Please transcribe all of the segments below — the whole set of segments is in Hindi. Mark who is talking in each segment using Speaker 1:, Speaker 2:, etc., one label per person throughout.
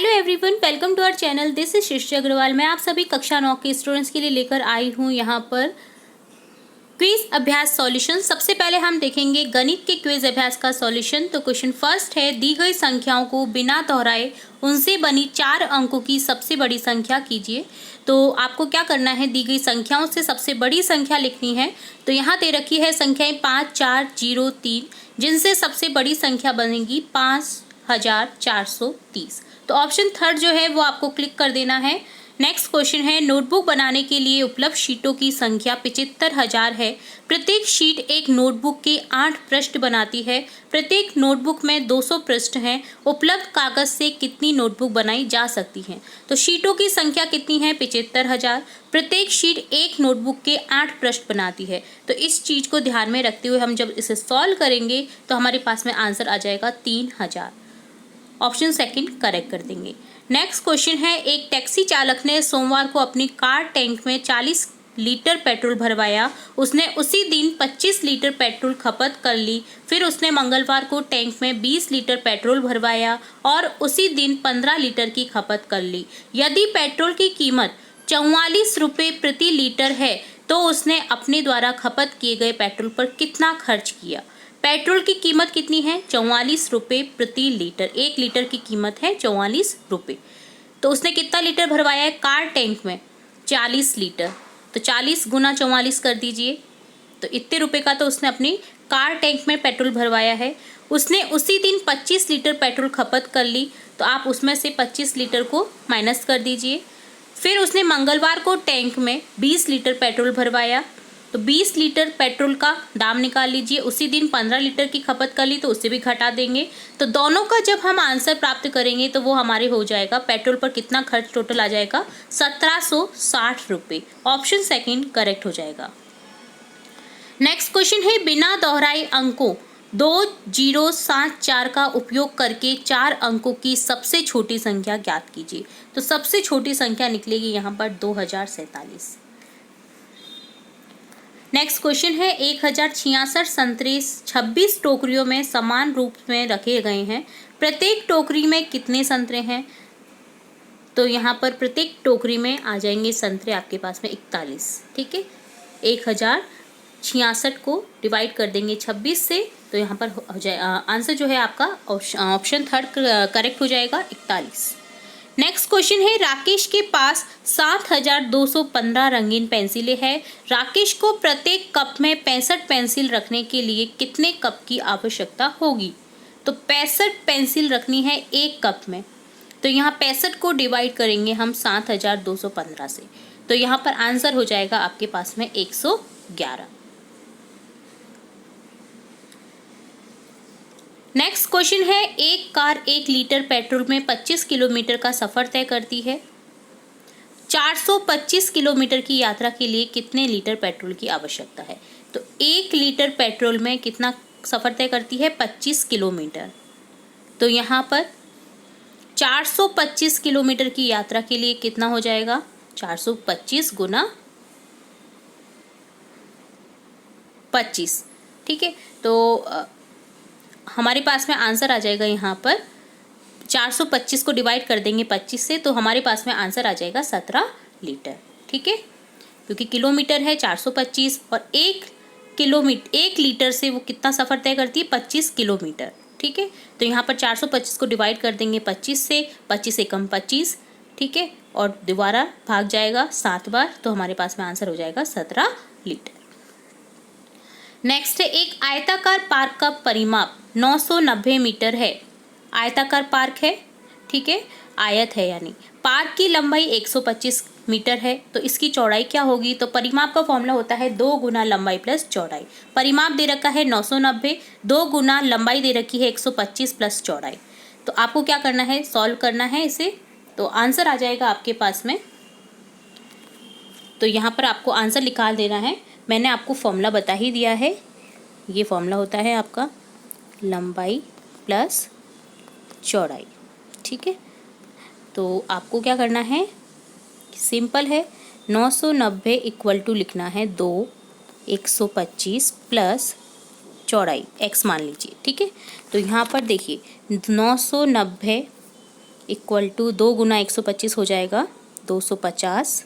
Speaker 1: Hello everyone, welcome to our channel. This is Srishti Agarwal. मैं आप सभी कक्षा 9 के स्टूडेंट्स के लिए लेकर आई हूँ यहाँ पर क्विज अभ्यास सॉल्यूशन। सबसे पहले हम देखेंगे गणित के क्विज अभ्यास का सॉल्यूशन। तो क्वेश्चन फर्स्ट है, दी गई संख्याओं को बिना दोहराए उनसे बनी 4 अंकों की सबसे बड़ी संख्या कीजिए। तो आपको क्या करना है, दी गई संख्याओं से सबसे बड़ी संख्या लिखनी है। तो यहाँ दे रखी है संख्याएं 5, 4, 0, 3, जिनसे सबसे बड़ी संख्या बनेगी 5430। तो ऑप्शन थर्ड जो है वो आपको क्लिक कर देना है। नेक्स्ट क्वेश्चन है, नोटबुक बनाने के लिए उपलब्ध शीटों की संख्या 75,000 है। प्रत्येक शीट एक नोटबुक के 8 पृष्ठ बनाती है। प्रत्येक नोटबुक में 200 पृष्ठ हैं। उपलब्ध कागज से कितनी नोटबुक बनाई जा सकती हैं? तो शीटों की संख्या कितनी है? 75,000। प्रत्येक शीट एक नोटबुक के 8 पृष्ठ बनाती है। तो इस चीज़ को ध्यान में रखते हुए हम जब इसे सॉल्व करेंगे तो हमारे पास में आंसर आ जाएगा 3000। ऑप्शन सेकंड करेक्ट कर देंगे। नेक्स्ट क्वेश्चन है, एक टैक्सी चालक ने सोमवार को अपनी कार टैंक में 40 लीटर पेट्रोल भरवाया। उसने उसी दिन 25 लीटर पेट्रोल खपत कर ली। फिर उसने मंगलवार को टैंक में 20 लीटर पेट्रोल भरवाया और उसी दिन 15 लीटर की खपत कर ली। यदि पेट्रोल की कीमत 44 रुपये प्रति लीटर है तो उसने अपने द्वारा खपत किए गए पेट्रोल पर कितना खर्च किया? पेट्रोल की कीमत कितनी है? 44 रुपये प्रति लीटर। 1 लीटर की कीमत है 44 रुपये। तो उसने कितना लीटर भरवाया है कार टैंक में? 40 लीटर। तो 40 गुना 44 कर दीजिए। तो इतने रुपए का तो उसने अपनी कार टैंक में पेट्रोल भरवाया है। उसने उसी दिन 25 लीटर पेट्रोल खपत कर ली। तो आप उसमें से 25 लीटर को माइनस कर दीजिए। फिर उसने मंगलवार को टैंक में 20 लीटर पेट्रोल भरवाया। तो 20 लीटर पेट्रोल का दाम निकाल लीजिए। उसी दिन 15 लीटर की खपत कर ली तो उससे भी घटा देंगे। तो दोनों का जब हम आंसर प्राप्त करेंगे तो वो हमारे हो जाएगा, पेट्रोल पर कितना खर्च टोटल आ जाएगा? 1760 रुपये। ऑप्शन सेकंड करेक्ट हो जाएगा। नेक्स्ट क्वेश्चन है, बिना दोहराए अंकों 2074 का उपयोग करके 4 अंकों की सबसे छोटी संख्या ज्ञात कीजिए। तो सबसे छोटी संख्या निकलेगी यहाँ पर 2047। नेक्स्ट क्वेश्चन है, 1066 संतरे 26 टोकरियों में समान रूप में रखे गए हैं। प्रत्येक टोकरी में कितने संतरे हैं? तो यहाँ पर प्रत्येक टोकरी में आ जाएंगे संतरे आपके पास में 41। ठीक है, 1066 को डिवाइड कर देंगे 26 से, तो यहाँ पर हो जाए आंसर जो है आपका ऑप्शन थर्ड करेक्ट हो जाएगा, 41। नेक्स्ट क्वेश्चन है, राकेश के पास 7215 रंगीन पेंसिलें हैं। राकेश को प्रत्येक कप में 65 पेंसिल रखने के लिए कितने कप की आवश्यकता होगी? तो 65 पेंसिल रखनी है एक कप में। तो यहाँ 65 को डिवाइड करेंगे हम 7215 से, तो यहाँ पर आंसर हो जाएगा आपके पास में 111। नेक्स्ट क्वेश्चन है, एक कार 1 लीटर पेट्रोल में 25 किलोमीटर का सफ़र तय करती है। 425 किलोमीटर की यात्रा के लिए कितने लीटर पेट्रोल की आवश्यकता है? तो 1 लीटर पेट्रोल में कितना सफ़र तय करती है? 25 किलोमीटर। तो यहाँ पर 425 किलोमीटर की यात्रा के लिए कितना हो जाएगा? 425 गुना 25। ठीक है, तो हमारे पास में आंसर आ जाएगा यहाँ पर 425 को डिवाइड कर देंगे 25 से, तो हमारे पास में आंसर आ जाएगा 17 लीटर। ठीक है, क्योंकि किलोमीटर है 425 और 1 लीटर से वो कितना सफ़र तय करती है? 25 किलोमीटर। ठीक है, तो यहाँ पर 425 को डिवाइड कर देंगे 25 से, 25 से कम 25। ठीक है, और दोबारा भाग जाएगा 7 बार, तो हमारे पास में आंसर हो जाएगा 17 लीटर। नेक्स्ट है, एक आयताकार पार्क का परिमाप 990 मीटर है। आयताकार पार्क है, ठीक है, आयत है, यानी पार्क की लंबाई 125 मीटर है। तो इसकी चौड़ाई क्या होगी? तो परिमाप का फॉर्मूला होता है 2 गुना लंबाई प्लस चौड़ाई। परिमाप दे रखा है 990, 2 गुना लंबाई दे रखी है 125 प्लस चौड़ाई। तो आपको क्या करना है? सॉल्व करना है इसे, तो आंसर आ जाएगा आपके पास में। तो यहाँ पर आपको आंसर निकाल देना है। मैंने आपको फॉर्मूला बता ही दिया है। ये फॉर्मूला होता है आपका लंबाई प्लस चौड़ाई। ठीक है, तो आपको क्या करना है? सिंपल है, 990 इक्वल टू लिखना है 2 125 प्लस चौड़ाई x मान लीजिए। ठीक है, तो यहाँ पर देखिए 990 इक्वल टू 2 गुना 125 हो जाएगा 250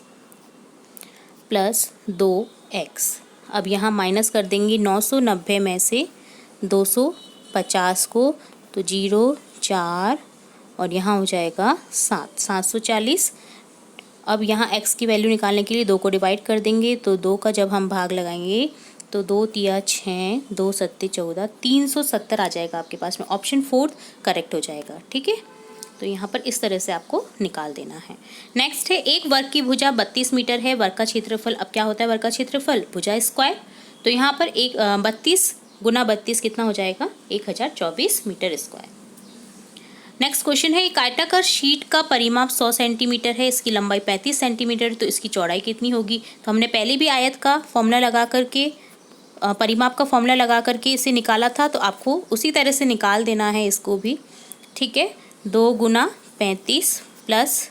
Speaker 1: प्लस 2x। अब यहाँ माइनस कर देंगे 990 में से 250 को, तो 0 4 और यहाँ हो जाएगा 740। अब यहाँ x की वैल्यू निकालने के लिए 2 को डिवाइड कर देंगे, तो 2 का जब हम भाग लगाएंगे तो 2 तिया 6, 2 सत्ते 14, 370 आ जाएगा आपके पास में। ऑप्शन 4 करेक्ट हो जाएगा। ठीक है, तो यहाँ पर इस तरह से आपको निकाल देना है। नेक्स्ट है, एक वर्ग की भुजा 32 मीटर है, वर्ग का क्षेत्रफल। अब क्या होता है वर्ग का क्षेत्रफल? भुजा स्क्वायर। तो यहाँ पर 32 गुना 32 कितना हो जाएगा? 1024 मीटर स्क्वायर। नेक्स्ट क्वेश्चन है, एक आयताकार शीट का परिमाप 100 सेंटीमीटर है, इसकी लंबाई 35 सेंटीमीटर, तो इसकी चौड़ाई कितनी होगी? तो हमने पहले भी आयत का फॉर्मूला लगा करके, परिमाप का फॉर्मूला लगा करके इसे निकाला था, तो आपको उसी तरह से निकाल देना है इसको भी। ठीक है, 2 गुना 35 प्लस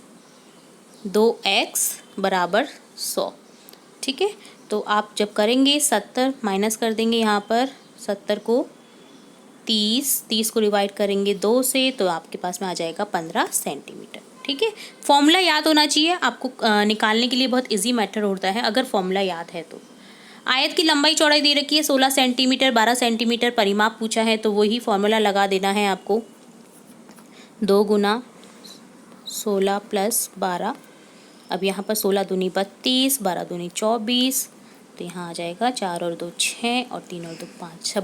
Speaker 1: 2x बराबर 100। ठीक है, तो आप जब करेंगे 70 माइनस कर देंगे यहाँ पर, 70 को 30 को डिवाइड करेंगे 2 से, तो आपके पास में आ जाएगा 15 सेंटीमीटर। ठीक है, फॉर्मूला याद होना चाहिए आपको, निकालने के लिए बहुत इजी मेथड होता है अगर फॉर्मूला याद है तो। आयत की लंबाई चौड़ाई दे रखी है 16 सेंटीमीटर, 12 सेंटीमीटर परिमाप पूछा है, तो वही फॉर्मूला लगा देना है आपको। 2 गुना 16 प्लस 12, अब यहाँ पर 16 दूनी 32, 12 दूनी 24, तो यहाँ आ जाएगा 4 और 2 6 और 3 और 2 5,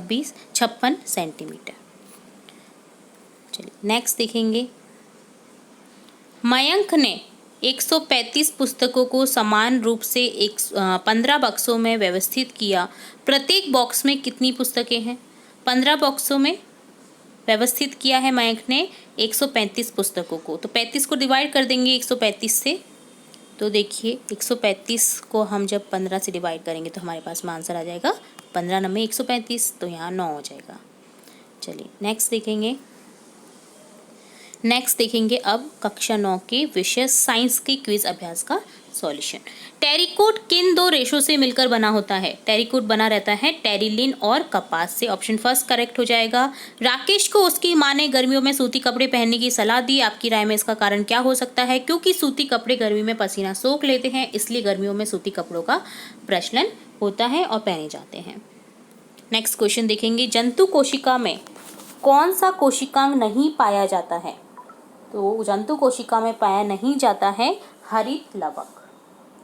Speaker 1: 56 सेंटीमीटर। चलिए नेक्स्ट देखेंगे। मयंक ने 135 पुस्तकों को समान रूप से 15 बक्सों में व्यवस्थित किया। प्रत्येक बॉक्स में कितनी पुस्तकें हैं? 15 बॉक्सों में व्यवस्थित किया है मयंक ने 135 पुस्तकों को, तो 35 को डिवाइड कर देंगे 135 से, तो देखिए 135 को हम जब 15 से डिवाइड करेंगे तो हमारे पास में आंसर आ जाएगा 15 9 135, तो यहाँ 9 हो जाएगा। चलिए नेक्स्ट देखेंगे अब कक्षा 9 के विषय साइंस के क्विज अभ्यास का सॉल्यूशन। टेरिकोट किन 2 रेशों से मिलकर बना होता है? टेरिकोट बना रहता है टेरिलिन और कपास से। ऑप्शन फर्स्ट करेक्ट हो जाएगा। राकेश को उसकी मां ने गर्मियों में सूती कपड़े पहनने की सलाह दी, आपकी राय में इसका कारण क्या हो सकता है? क्योंकि सूती कपड़े गर्मी में पसीना सोख लेते हैं, इसलिए गर्मियों में सूती कपड़ों का प्रचलन होता है और पहने जाते हैं। नेक्स्ट क्वेश्चन देखेंगे, जंतु कोशिका में कौन सा कोशिकांग नहीं पाया जाता है? तो जंतु कोशिका में पाया नहीं जाता है हरित लवक,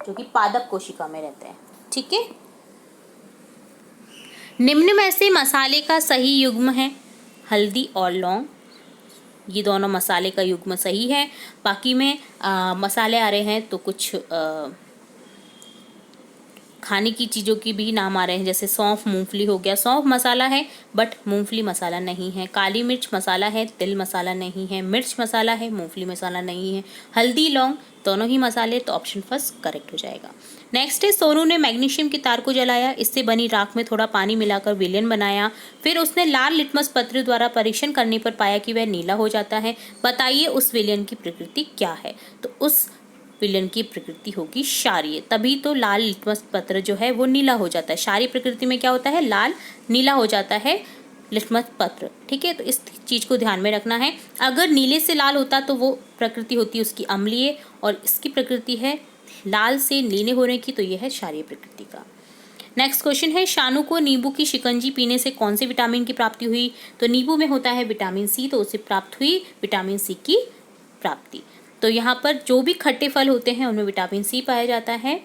Speaker 1: जो कि पादप कोशिका में रहते हैं। ठीक है, निम्न में से मसाले का सही युग्म है हल्दी और लौंग। ये दोनों मसाले का युग्म सही है। बाकी में मसाले आ रहे हैं तो कुछ खाने की चीज़ों की भी नाम आ रहे हैं, जैसे सौंफ मूंगफली हो गया। सौंफ मसाला है बट मूंगफली मसाला नहीं है। काली मिर्च मसाला है, तिल मसाला नहीं है। मिर्च मसाला है, मूंगफली मसाला नहीं है। हल्दी लौंग दोनों ही मसाले, तो ऑप्शन फर्स्ट करेक्ट हो जाएगा। नेक्स्ट है, सोनू ने मैग्नीशियम की तार को जलाया, इससे बनी राख में थोड़ा पानी मिलाकर विलयन बनाया, फिर उसने लाल लिटमस पत्र द्वारा परीक्षण करने पर पाया कि वह नीला हो जाता है। बताइए उस विलयन की प्रकृति क्या है? तो उस विलयन की प्रकृति होगी क्षारीय, तभी तो लाल लिटमस पत्र जो है वो नीला हो जाता है। क्षारीय प्रकृति में क्या होता है? लाल नीला हो जाता है लिटमस पत्र। ठीक है, तो इस चीज को ध्यान में रखना है। अगर नीले से लाल होता तो वो प्रकृति होती है उसकी अम्लीय, और इसकी प्रकृति है लाल से नीले होने की, तो यह है क्षारीय प्रकृति का। नेक्स्ट क्वेश्चन है, शानू को नींबू की शिकंजी पीने से कौन से विटामिन की प्राप्ति हुई? तो नींबू में होता है विटामिन सी, तो उसे प्राप्त हुई विटामिन सी की प्राप्ति। तो यहाँ पर जो भी खट्टे फल होते हैं उनमें विटामिन सी पाया जाता है,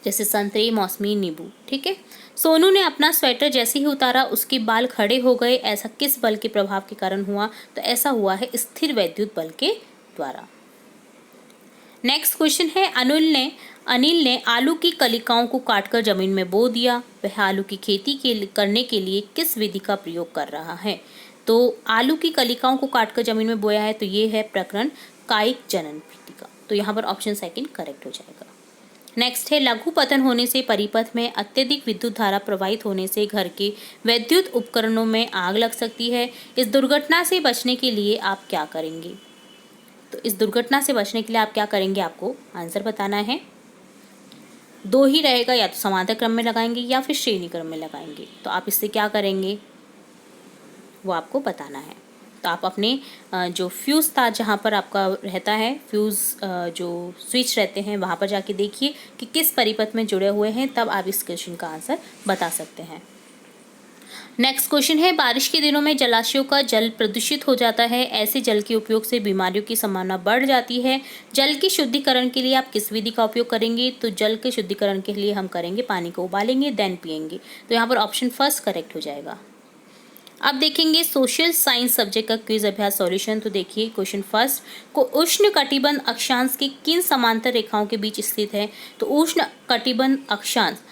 Speaker 1: जैसे संतरे, मौसमी, नींबू। ठीक है, सोनू ने अपना स्वेटर जैसे ही उतारा उसके बाल खड़े हो गए, ऐसा किस बल के प्रभाव के कारण हुआ? तो ऐसा हुआ है स्थिर वैद्युत बल के द्वारा। नेक्स्ट क्वेश्चन है, अनिल ने आलू की कलिकाओं को काटकर जमीन में बो दिया। वह आलू की खेती करने के लिए किस विधि का प्रयोग कर रहा है? तो आलू की कलिकाओं को काटकर जमीन में बोया है, तो ये है प्रकरण कायिक जनन विधि का, तो यहाँ पर ऑप्शन सेकंड करेक्ट हो जाएगा। नेक्स्ट है, लघु पतन होने से परिपथ में अत्यधिक विद्युत धारा प्रवाहित होने से घर के विद्युत उपकरणों में आग लग सकती है। इस दुर्घटना से बचने के लिए आप क्या करेंगे? तो इस दुर्घटना से बचने के लिए आप क्या करेंगे? आपको आंसर बताना है। 2 ही रहेगा, या तो समांतर क्रम में लगाएंगे या फिर श्रेणी क्रम में लगाएंगे। तो आप इससे क्या करेंगे वो आपको बताना है। तो आप अपने जो फ्यूज़ तार जहाँ पर आपका रहता है, फ्यूज़ जो स्विच रहते हैं वहाँ पर जाके देखिए कि किस परिपथ में जुड़े हुए हैं, तब आप इस क्वेश्चन का आंसर बता सकते हैं। नेक्स्ट क्वेश्चन है, बारिश के दिनों में जलाशयों का जल प्रदूषित हो जाता है, ऐसे जल के उपयोग से बीमारियों की संभावना बढ़ जाती है। जल के शुद्धिकरण के लिए आप किस विधि का उपयोग करेंगे? तो जल के शुद्धिकरण के लिए हम करेंगे पानी को उबालेंगे देन पिएंगे। तो यहाँ पर ऑप्शन फर्स्ट करेक्ट हो जाएगा। अब देखेंगे सोशल साइंस सब्जेक्ट का क्विज अभ्यास सॉल्यूशन। तो देखिए क्वेश्चन फर्स्ट को उष्ण कटिबंध अक्षांश की किन समांतर रेखाओं के बीच स्थित है? तो उष्ण कटिबंध अक्षांश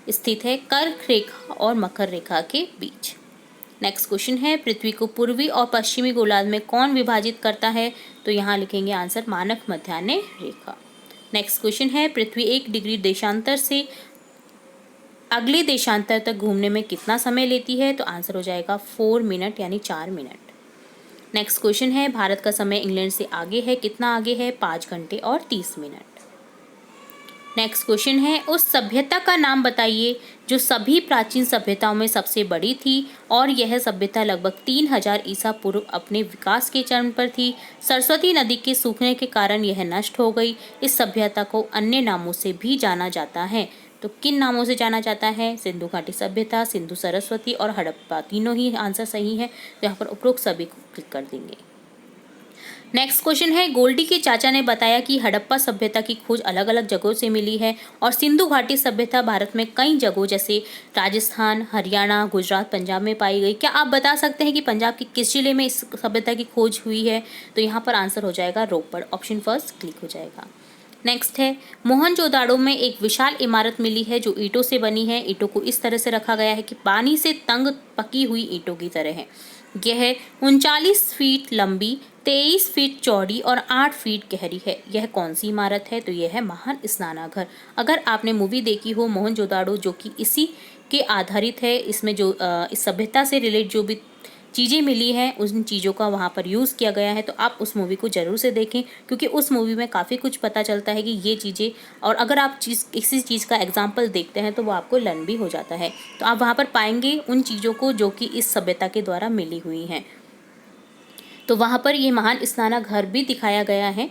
Speaker 1: स्थित है कर्क रेखा और मकर रेखा के बीच। नेक्स्ट क्वेश्चन है, पृथ्वी को पूर्वी और पश्चिमी गोलार्ध में कौन विभाजित करता है? तो यहाँ लिखेंगे आंसर मानक मध्याह्न रेखा। नेक्स्ट क्वेश्चन है, पृथ्वी 1 डिग्री देशांतर से अगले देशांतर तक घूमने में कितना समय लेती है? तो आंसर हो जाएगा 4 मिनट यानी 4 मिनट। नेक्स्ट क्वेश्चन है, भारत का समय इंग्लैंड से आगे है, कितना आगे है? 5 घंटे और 30 मिनट। नेक्स्ट क्वेश्चन है, उस सभ्यता का नाम बताइए जो सभी प्राचीन सभ्यताओं में सबसे बड़ी थी और यह सभ्यता लगभग 3000 ईसा पूर्व अपने विकास के चरम पर थी। सरस्वती नदी के सूखने के कारण यह नष्ट हो गई। इस सभ्यता को अन्य नामों से भी जाना जाता है। तो किन नामों से जाना जाता है? सिंधु घाटी सभ्यता, सिंधु सरस्वती और हड़प्पा, तीनों ही आंसर सही है। तो यहाँ पर उपरोक्त सभी को क्लिक कर देंगे। नेक्स्ट क्वेश्चन है, गोल्डी के चाचा ने बताया कि हड़प्पा सभ्यता की खोज अलग अलग जगहों से मिली है और सिंधु घाटी सभ्यता भारत में कई जगहों जैसे राजस्थान, हरियाणा, गुजरात, पंजाब में पाई गई। क्या आप बता सकते हैं कि पंजाब के किस जिले में इस सभ्यता की खोज हुई है? तो यहाँ पर आंसर हो जाएगा रोपड़। ऑप्शन फर्स्ट क्लिक हो जाएगा। नेक्स्ट है, मोहनजोदाड़ो में एक विशाल इमारत मिली है जो ईंटों से बनी है। ईंटों को इस तरह से रखा गया है कि पानी से तंग पकी हुई ईंटों की तरह है। यह 39 फीट लंबी, 23 फीट चौड़ी और 8 फीट गहरी है। यह कौन सी इमारत है? तो यह है महान स्नानागार। अगर आपने मूवी देखी हो मोहनजोदाड़ो, जो कि इसी के आधारित है, इसमें जो इस सभ्यता से रिलेट जो भी चीज़ें मिली हैं उन चीज़ों का वहाँ पर यूज़ किया गया है। तो आप उस मूवी को ज़रूर से देखें, क्योंकि उस मूवी में काफ़ी कुछ पता चलता है कि ये चीज़ें, और अगर आप किसी चीज़ का एग्जाम्पल देखते हैं तो वो आपको लर्न भी हो जाता है। तो आप वहाँ पर पाएंगे उन चीज़ों को जो कि इस सभ्यता के द्वारा मिली हुई हैं। तो वहाँ पर ये महान स्नानागार भी दिखाया गया है।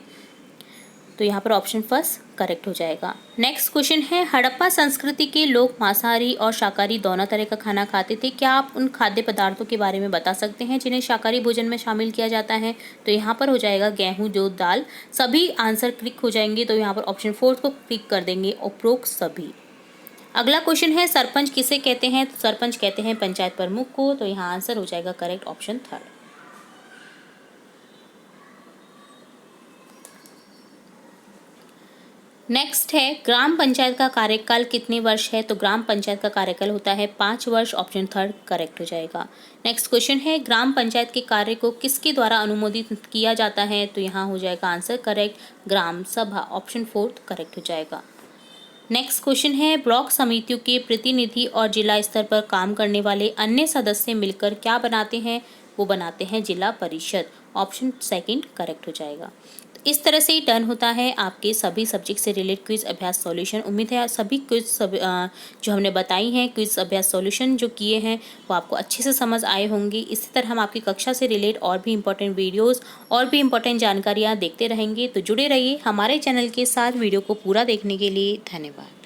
Speaker 1: तो यहाँ पर ऑप्शन फर्स्ट करेक्ट हो जाएगा। नेक्स्ट क्वेश्चन है, हड़प्पा संस्कृति के लोग मांसाहारी और शाकाहारी दोनों तरह का खाना खाते थे। क्या आप उन खाद्य पदार्थों के बारे में बता सकते हैं जिन्हें शाकाहारी भोजन में शामिल किया जाता है? तो यहाँ पर हो जाएगा गेहूं, जो दाल। सभी आंसर क्लिक हो जाएंगे। तो यहाँ पर ऑप्शन फोर्थ को क्लिक कर देंगे, उपरोक्त सभी। अगला क्वेश्चन है, सरपंच किसे कहते हैं? तो सरपंच कहते हैं पंचायत प्रमुख को। तो यहाँ आंसर हो जाएगा करेक्ट, ऑप्शन थर्ड। नेक्स्ट है, ग्राम पंचायत का कार्यकाल कितने वर्ष है? तो ग्राम पंचायत का कार्यकाल होता है 5 वर्ष। ऑप्शन थर्ड करेक्ट हो जाएगा। नेक्स्ट क्वेश्चन है, ग्राम पंचायत के कार्य को किसके द्वारा अनुमोदित किया जाता है? तो यहाँ हो जाएगा आंसर करेक्ट, ग्राम सभा। ऑप्शन फोर्थ करेक्ट हो जाएगा। नेक्स्ट क्वेश्चन है, ब्लॉक समितियों के प्रतिनिधि और जिला स्तर पर काम करने वाले अन्य सदस्य मिलकर क्या बनाते हैं? वो बनाते हैं जिला परिषद। ऑप्शन सेकंड करेक्ट हो जाएगा। इस तरह से डन होता है आपके सभी सब्जेक्ट से रिलेटेड क्विज अभ्यास सॉल्यूशन। उम्मीद है सभी क्विज जो हमने बताई हैं क्विज अभ्यास सॉल्यूशन जो किए हैं वो आपको अच्छे से समझ आए होंगे। इसी तरह हम आपकी कक्षा से रिलेटेड और भी इंपॉर्टेंट वीडियोस और भी इंपॉर्टेंट जानकारियाँ देखते रहेंगे। तो जुड़े रहिए हमारे चैनल के साथ। वीडियो को पूरा देखने के लिए धन्यवाद।